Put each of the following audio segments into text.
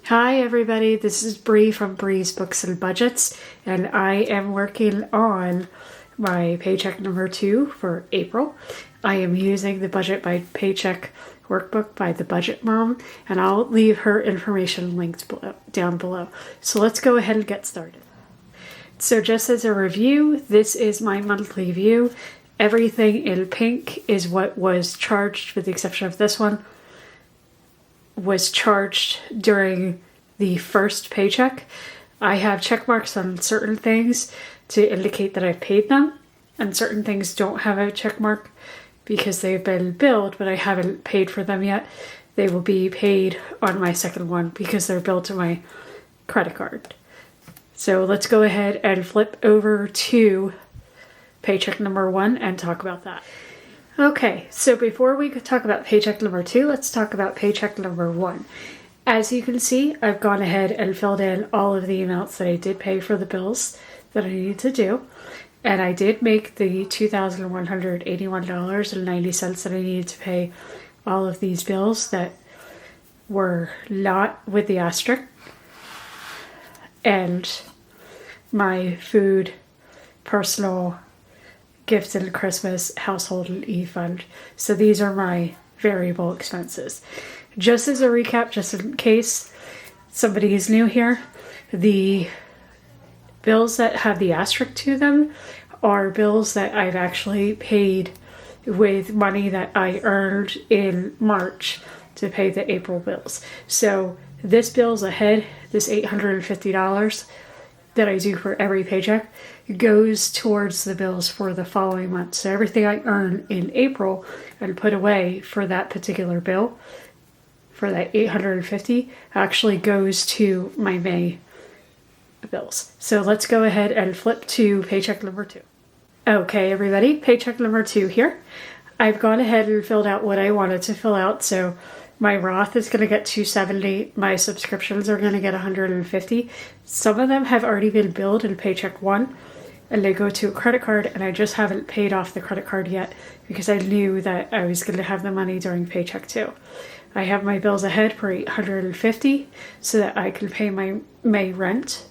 Hi everybody, this is Bree from Bree's Books and Budgets, and I am working on my paycheck number 2 for April. I am using the Budget by Paycheck workbook by the Budget Mom, and I'll leave her information linked down below. So let's go ahead and get started. So just as a review, this is my monthly view. Everything in pink is what was charged, with the exception of this one, was charged during the first paycheck. I have check marks on certain things to indicate that I've paid them, and certain things don't have a check mark because they've been billed, but I haven't paid for them yet. They will be paid on my second one because they're billed to my credit card. So let's go ahead and flip over to paycheck number 1 and talk about that. Okay, so before we talk about paycheck number 2, let's talk about paycheck number 1. As you can see, I've gone ahead and filled in all of the amounts that I did pay for the bills that I needed to do. And I did make the $2,181.90 that I needed to pay all of these bills that were not with the asterisk. And my food, personal, gifts and Christmas, household and e-fund. So these are my variable expenses. Just as a recap, just in case somebody is new here, the bills that have the asterisk to them are bills that I've actually paid with money that I earned in March to pay the April bills. So this bill's ahead, this $850 that I do for every paycheck goes towards the bills for the following month. So everything I earn in April and put away for that particular bill, for that $850, actually goes to my May bills. So let's go ahead and flip to paycheck number 2. Okay, everybody, paycheck number 2 here. I've gone ahead and filled out what I wanted to fill out. So my Roth is going to get $270. My subscriptions are going to get $150. Some of them have already been billed in Paycheck One, and they go to a credit card, and I just haven't paid off the credit card yet because I knew that I was going to have the money during Paycheck 2. I have my bills ahead for $850 so that I can pay my May rent,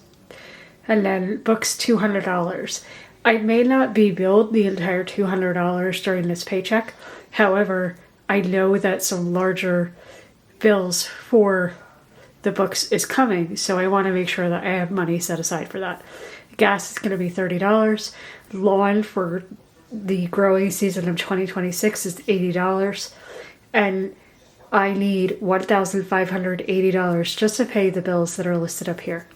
and then books $200. I may not be billed the entire $200 during this paycheck. However, I know that some larger bills for the books is coming, so I want to make sure that I have money set aside for that. Gas is going to be $30. Lawn for the growing season of 2026 is $80. And I need $1,580 just to pay the bills that are listed up here.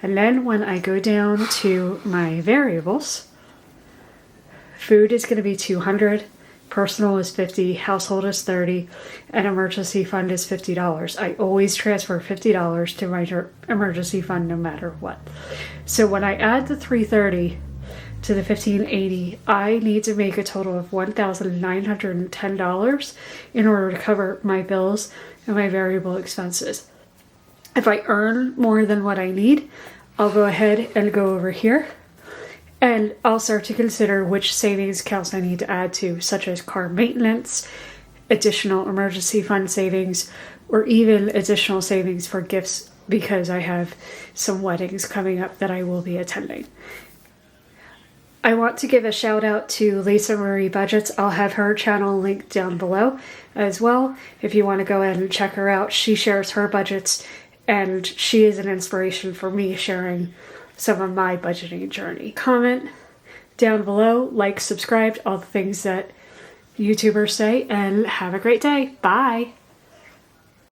And then when I go down to my variables, food is going to be $200. Personal is $50, household is $30, and emergency fund is $50. I always transfer $50 to my emergency fund no matter what. So when I add the $330 to the $1,580, I need to make a total of $1,910 in order to cover my bills and my variable expenses. If I earn more than what I need, I'll go ahead and go over here, and I'll start to consider which savings accounts I need to add to, such as car maintenance, additional emergency fund savings, or even additional savings for gifts because I have some weddings coming up that I will be attending. I want to give a shout out to Lisa Marie Budgets. I'll have her channel linked down below as well if you want to go ahead and check her out. She shares her budgets, and she is an inspiration for me sharing some of my budgeting journey. Comment down below, like, subscribe, all the things that YouTubers say, and have a great day. Bye!